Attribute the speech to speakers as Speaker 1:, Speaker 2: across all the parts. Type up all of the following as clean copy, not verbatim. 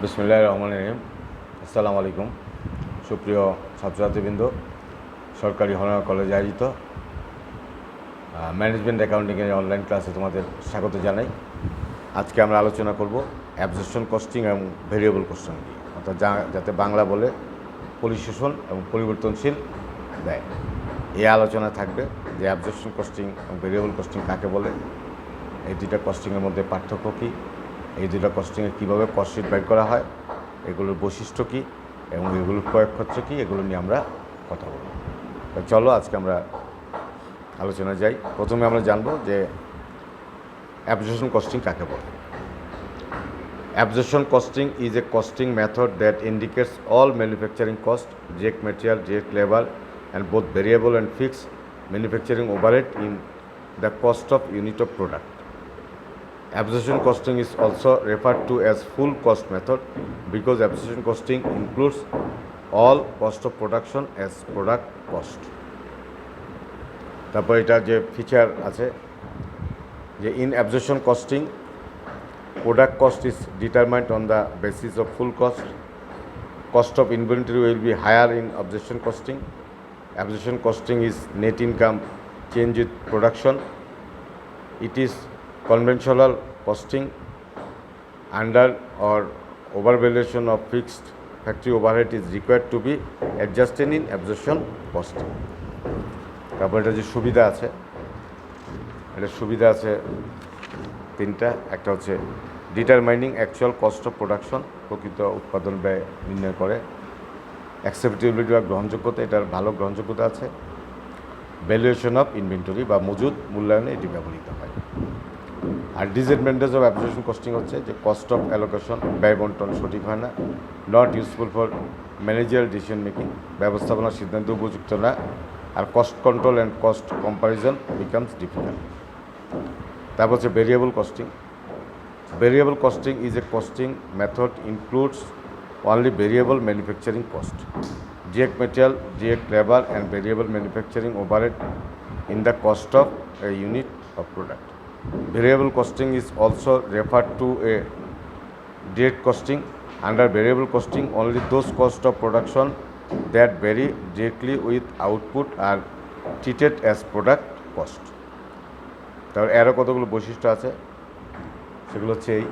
Speaker 1: বিসমিল্লাহির রহমানির রহিম। আসসালামু আলাইকুম। সুপ্রিয় ছাত্রছাত্রীবৃন্দ, সরকারি হনর কলেজে আয়োজিত ম্যানেজমেন্ট অ্যাকাউন্টিংয়ের অনলাইন ক্লাসে তোমাদের স্বাগত জানাই। আজকে আমরা আলোচনা করব অ্যাবজর্পশন কস্টিং এবং ভেরিয়েবল কস্টিং নিয়ে, অর্থাৎ যাতে বাংলা বলে পরিশোষণ এবং পরিবর্তনশীল ব্যয়। এই আলোচনা থাকবে যে অ্যাবজর্পশন কস্টিং এবং ভেরিয়েবল কস্টিং কাকে বলে, এই দুইটা কস্টিংয়ের মধ্যে পার্থক্য কী, এই দুটো কস্টিংয়ে কীভাবে কস্ট শিট বের করা হয়, এগুলোর বৈশিষ্ট্য কী এবং এগুলোর প্রয়োগ হচ্ছে কী, এগুলো নিয়ে আমরা কথা বলব। তো চলো আজকে আমরা আলোচনায় যাই। প্রথমে আমরা জানবো যে অ্যাবজর্পশন কস্টিং কাকে বলে। Absorption costing is a costing method that indicates all manufacturing costs, direct material, direct labor, and both variable and fixed manufacturing overhead in the cost of unit of product. Absorption costing is also referred to as full cost method because absorption costing includes all cost of production as product cost. তারপর এটা যে feature আছে যে in absorption costing product cost is determined on the basis of full cost. Cost of inventory will be higher in absorption costing. Absorption costing is net income change with production. It is conventional costing under or overvaluation of fixed factory overhead is required to be adjusted in absorption costing. তারপর এটা যে সুবিধা আছে, এটা সুবিধা আছে তিনটা। একটা হচ্ছে determining actual cost of production, প্রকৃত উৎপাদন ব্যয় নির্ণয় করে। অ্যাকসেপ্টেবিলিটি বা গ্রহণযোগ্যতা, এটার ভালো গ্রহণযোগ্যতা আছে। ভ্যালুয়েশন অফ ইনভেন্টরি বা মজুদ মূল্যায়নে এটি ব্যবহৃত হয়। আর ডিসঅ্যাডভান্টেজ অফ অ্যাবজর্পশন কস্টিং হচ্ছে যে কস্ট অফ অ্যালোকেশন, ব্যয় বন্টন সঠিক হয় না। Not useful for managerial decision making, ব্যবস্থাপনার সিদ্ধান্ত উপযুক্ত না। আর cost control and cost comparison becomes difficult. তারপর হচ্ছে variable costing. Variable costing is a costing method includes only variable manufacturing cost, direct material, direct labor, and variable manufacturing overhead in the cost of a unit of product. Variable costing is also referred to a direct costing. Under variable costing, only those costs of production that vary directly with output are treated as product cost. তাহলে এরও কতগুলো বৈশিষ্ট্য আছে, সেগুলো হচ্ছে এই।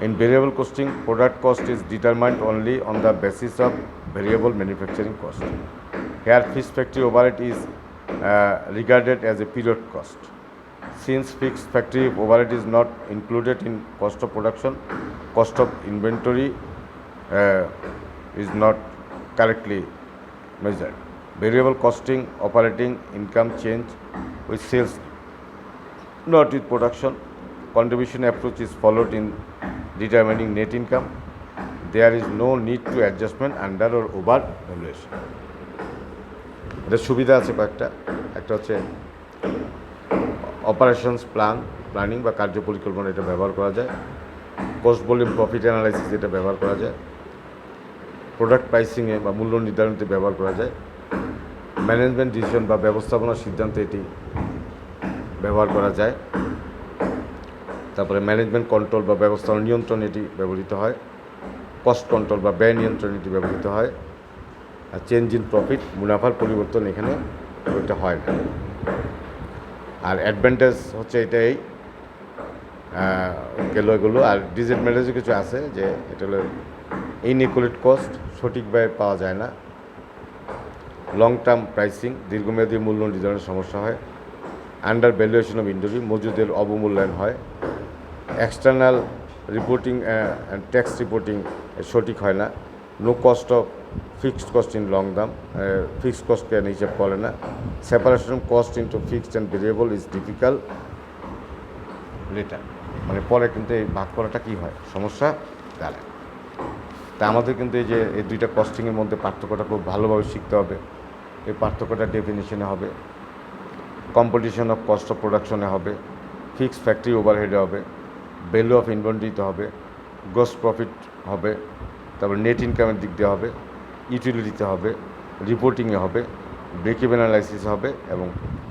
Speaker 1: In variable costing, product cost is determined only on the basis of variable manufacturing cost. Here fixed factory overhead is regarded as a period cost. Since fixed factory overhead is not included in cost of production, cost of inventory is not correctly measured. Variable costing, operating income change with sales, not with production. Contribution approach is followed in determining net income. There is no need to adjustment under or over valuation. এটার সুবিধা আছে কয়েকটা। একটা হচ্ছে operations planning বা কার্য পরিকল্পনা, এটা ব্যবহার করা যায়। কস্ট ভলিউম প্রফিট অ্যানালাইসিস, এটা ব্যবহার করা যায়। প্রোডাক্ট প্রাইসিংয়ে বা মূল্য নির্ধারণতে ব্যবহার করা যায়। ম্যানেজমেন্ট ডিসিশন বা ব্যবস্থাপনার সিদ্ধান্তে এটি ব্যবহার করা যায়। তারপরে ম্যানেজমেন্ট কন্ট্রোল বা ব্যবস্থাপনা নিয়ন্ত্রণ এটি ব্যবহৃত হয়। কস্ট কন্ট্রোল বা ব্যয় নিয়ন্ত্রণ এটি ব্যবহৃত হয়। আর চেঞ্জ ইন প্রফিট, মুনাফার পরিবর্তন এখানে ওইটা হয় না। আর অ্যাডভান্টেজ হচ্ছে এটাই গেল এগুলো। আর ডিসঅ্যাডভান্টেজও কিছু আছে, যে এটা হলো ইনইকুয়ালিটি কস্ট, সঠিক ব্যয় পাওয়া যায় না। লং টার্ম প্রাইসিং, দীর্ঘমেয়াদী মূল্য নির্ধারণের সমস্যা হয়। আন্ডার ভ্যালুয়েশন অফ ইনভেন্টরি, মজুদের অবমূল্যায়ন হয়। External reporting and tax reporting সঠিক হয় না। No cost of fixed cost in long দাম, ফিক্সড কস্টকে হিসাব করে না। Separation cost into fixed and variable is difficult later, মানে পরে কিন্তু এই ভাগ করাটা কী হয়, সমস্যা দাঁড়ায়। তা আমাদের কিন্তু এই যে এই দুইটা কস্টিংয়ের মধ্যে পার্থক্যটা খুব ভালোভাবে শিখতে হবে। এই পার্থক্যটা ডেফিনিশনে হবে, কম্পিটিশন অফ কস্ট অফ প্রোডাকশনে হবে, ফিক্সড ফ্যাক্টরি ওভারহেডে হবে, ভ্যালু অফ ইনভেন্টরিতে হবে, গ্রস প্রফিট হবে, তারপর নেট ইনকামের দিক দিয়ে হবে, ইউটিলিটিতে হবে, রিপোর্টিংয়ে হবে, ব্রেক ইভেন অ্যানালাইসিস হবে এবং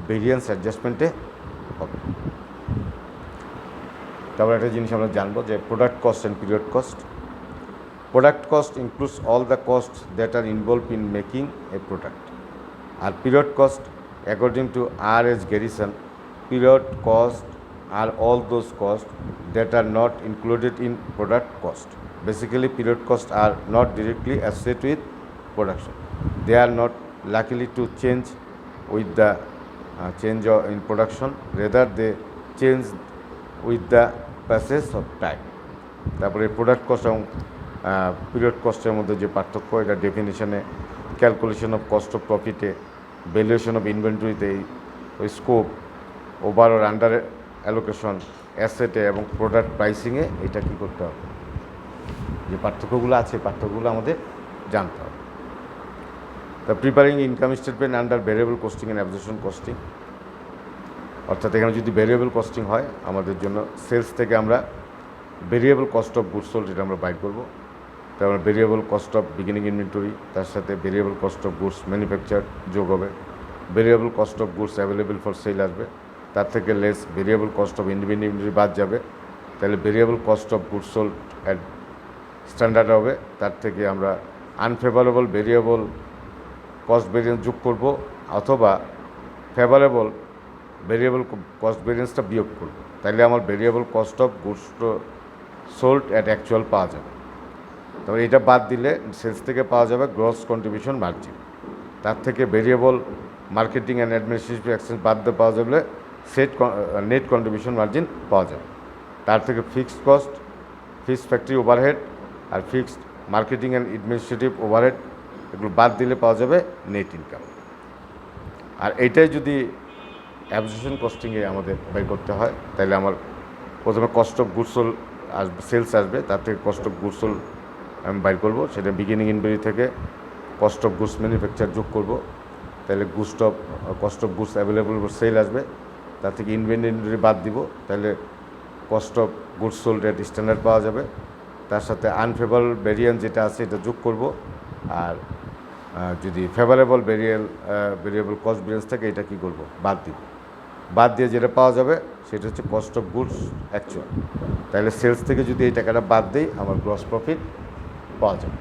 Speaker 1: ভেরিয়েন্স অ্যাডজাস্টমেন্টে হবে। তারপর একটা জিনিস আমরা জানবো যে product cost and period cost. Product cost includes all the costs that are involved in making a product. আর period cost, according to R.H. Garrison, period cost are all those costs that are not included in product cost. Basically, period costs are not directly associated with production. They are not likely to change with the change in production. Rather, they change with the passage of time. তারপরে product cost এবং period কস্টের মধ্যে যে পার্থক্য, এটা ডেফিনিশনে, calculation of cost of প্রফিটে, valuation of ইনভেন্টরিতে, ওই scope, over or under allocation, অ্যাসেটে এবং প্রোডাক্ট প্রাইসিংয়ে এটা কী করতে হবে, যে পার্থক্যগুলো আছে পার্থক্যগুলো আমাদের জানতে হবে। তা preparing income statement under variable costing and absorption costing, অর্থাৎ এখানে যদি ভেরিয়েবল কস্টিং হয় আমাদের জন্য সেলস থেকে আমরা variable cost of goods sold এটা আমরা বাইর করবো। তারপরে variable cost of beginning inventory, তার সাথে variable cost of goods manufacture যোগ হবে, variable cost of goods available for sale আসবে, তার থেকে less variable cost of inventory বাদ যাবে, তাহলে variable cost of goods sold at standard হবে, তার থেকে আমরা আনফেভারেবল ভেরিয়েবল কস্ট ভেরিয়েন্স যোগ করব, অথবা ফেভারেবল ভেরিয়েবল কস্ট ভেরিয়েন্সটা বিয়োগ করব, তাহলে আমার variable cost of goods sold at actual পাওয়া যাবে। তবে এটা বাদ দিলে সেলস থেকে পাওয়া যাবে গ্রস কন্ট্রিবিউশন মার্জিন, তার থেকে variable marketing and administrative expense বাদ দিয়ে পাওয়া যাবে নেট কন্ট্রিবিউশন মার্জিন পাওয়া যাবে, তার থেকে fixed cost, fixed factory overhead আর fixed marketing and administrative overhead এগুলো বাদ দিলে পাওয়া যাবে নেট ইনকাম। আর এইটাই যদি অ্যাবজর্পশন কস্টিংয়ে আমাদের বের করতে হয়, তাহলে আমার প্রথমে কস্ট অফ গুডস সোল্ড আসবে, সেলস আসবে, তার থেকে কস্ট অফ গুডস সোল্ড আমি বাইর করবো, সেটা বিগিনিং ইনভেন্টরি থেকে কস্ট অফ গুডস ম্যানুফ্যাকচার যোগ করব, তাহলে cost of goods available sale আসবে, তার থেকে ইনভেন্টরি বাদ দিব, তাহলে cost of goods sold at standard পাওয়া যাবে, তার সাথে আনফেভারেবল ভেরিয়েন্স যেটা আছে এটা যোগ করব, আর যদি ফেভারেবল ভেরিয়েবল কস্ট ভেরিয়েন্স থাকে এটা কী করব, বাদ দিব, বাদ দিয়ে যেটা পাওয়া যাবে সেটা হচ্ছে কস্ট অফ গুডস অ্যাকচুয়াল। তাহলে সেলস থেকে যদি এই টাকাটা বাদ দিই আমার গ্রস প্রফিট পাওয়া যাবে।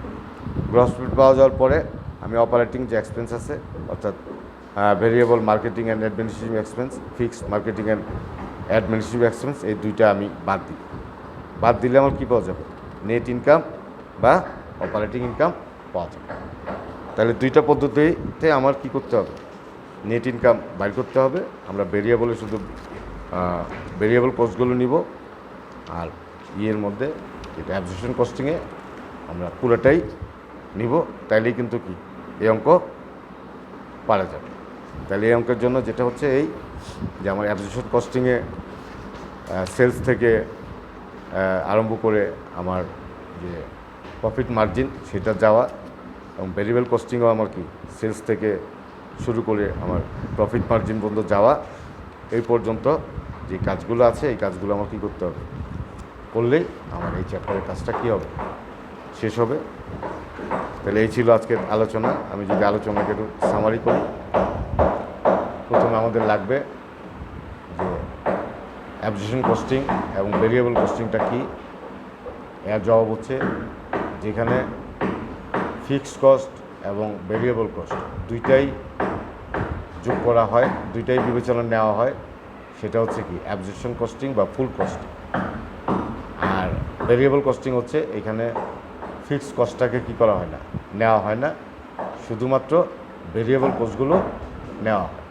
Speaker 1: গ্রস প্রফিট পাওয়া যাওয়ার পরে আমি অপারেটিং যে এক্সপেন্স আছে, অর্থাৎ variable marketing and administrative expense, fixed marketing and administrative expense, এই দুইটা আমি বাদ দিই। বাদ দিলে আমার কী পাওয়া যাবে, নেট ইনকাম বা অপারেটিং ইনকাম পাওয়া যাবে। তাহলে দুইটা পদ্ধতিতে আমার কী করতে হবে, নেট ইনকাম বাইর করতে হবে। আমরা ভেরিয়েবলে শুধু ভেরিয়েবল কস্টগুলো নিব, আর ইয়ের মধ্যে যেটা অ্যাবজর্পশন কস্টিংয়ে আমরা পুরোটাই নিব, তাইলেই কিন্তু কি এই অঙ্ক পারা যাবে। তাহলে এই অঙ্কের জন্য যেটা হচ্ছে এই যে আমার অ্যাবজর্পশন কস্টিংয়ে সেলস থেকে আরম্ভ করে আমার যে প্রফিট মার্জিন সেটা যাওয়া, এবং ভেরিয়েবল কস্টিংও আমার কি সেলস থেকে শুরু করে আমার প্রফিট মার্জিন পর্যন্ত যাওয়া, এই পর্যন্ত যে কাজগুলো আছে এই কাজগুলো আমার কী করতে হবে, করলেই আমার এই চ্যাপ্টারের কাজটা কী হবে, শেষ হবে। তাহলে এই ছিল আজকের আলোচনা। আমি যদি আলোচনাকে একটু সামারি করি, প্রথমে আমাদের লাগবে যে অ্যাবজর্পশন কস্টিং এবং ভেরিয়েবল কস্টিংটা কী। এর জবাব হচ্ছে যেখানে ফিক্সড কস্ট এবং ভেরিয়েবল কস্ট দুইটাই যোগ করা হয়, দুইটাই বিবেচনা নেওয়া হয়, সেটা হচ্ছে কি অ্যাবজর্পশন কস্টিং বা ফুল কস্টিং। আর ভেরিয়েবল কস্টিং হচ্ছে এখানে ফিক্সড কস্টটাকে কী করা হয় না, নেওয়া হয় না, শুধুমাত্র ভেরিয়েবল কস্টগুলো নেওয়া হয়,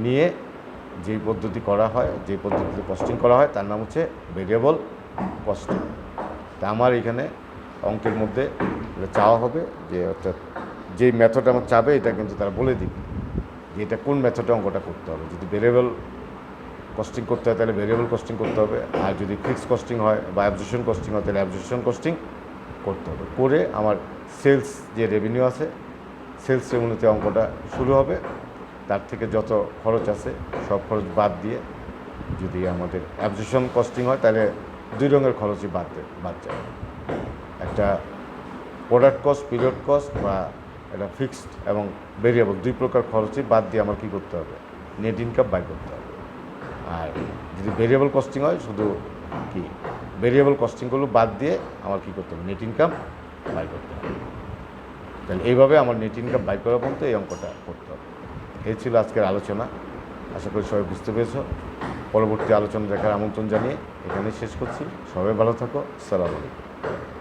Speaker 1: নিয়ে যেই পদ্ধতি করা হয়, যেই পদ্ধতিতে কস্টিং করা হয় তার নাম হচ্ছে ভেরিয়েবল কস্টিং। তা আমার এখানে অঙ্কের মধ্যে চাওয়া হবে যে অর্থাৎ যেই মেথড আমার চাবে এটা কিন্তু তারা বলে দিবে যে এটা কোন মেথডে অঙ্কটা করতে হবে। যদি ভেরিয়েবল কস্টিং করতে হয় তাহলে ভেরিয়েবল কস্টিং করতে হবে, আর যদি ফিক্সড কস্টিং হয় বা অ্যাবজর্পশন কস্টিং হয় তাহলে অ্যাবজর্পশন কস্টিং করতে হবে। করে আমার সেলস যে রেভিনিউ আছে সেলস রেভিনিউতে অঙ্কটা শুরু হবে, তার থেকে যত খরচ আছে সব খরচ বাদ দিয়ে যদি আমাদের অ্যাবজর্পশন কস্টিং হয় তাহলে দুই রঙের খরচই বাদ যাবে, একটা প্রোডাক্ট কস্ট, পিরিয়ড কস্ট বা এটা ফিক্সড এবং ভেরিয়েবল দুই প্রকার খরচই বাদ দিয়ে আমার কী করতে হবে, নেট ইনকাম বাই করতে হবে। আর যদি ভেরিয়েবল কস্টিং হয় শুধু কি ভেরিয়েবল কস্টিংগুলো বাদ দিয়ে আমার কী করতে হবে, নেট ইনকাম বাই করতে হবে। তাহলে এইভাবে আমার নেট ইনকাম বাই করা পর্যন্ত এই অঙ্কটা করতে হবে। এই ছিল আজকের আলোচনা। আশা করি সবাই বুঝতে পেরেছো। পরবর্তী আলোচনা দেখার আমন্ত্রণ জানিয়ে এখানেই শেষ করছি। সবাই ভালো থাকো। আসসালামু আলাইকুম।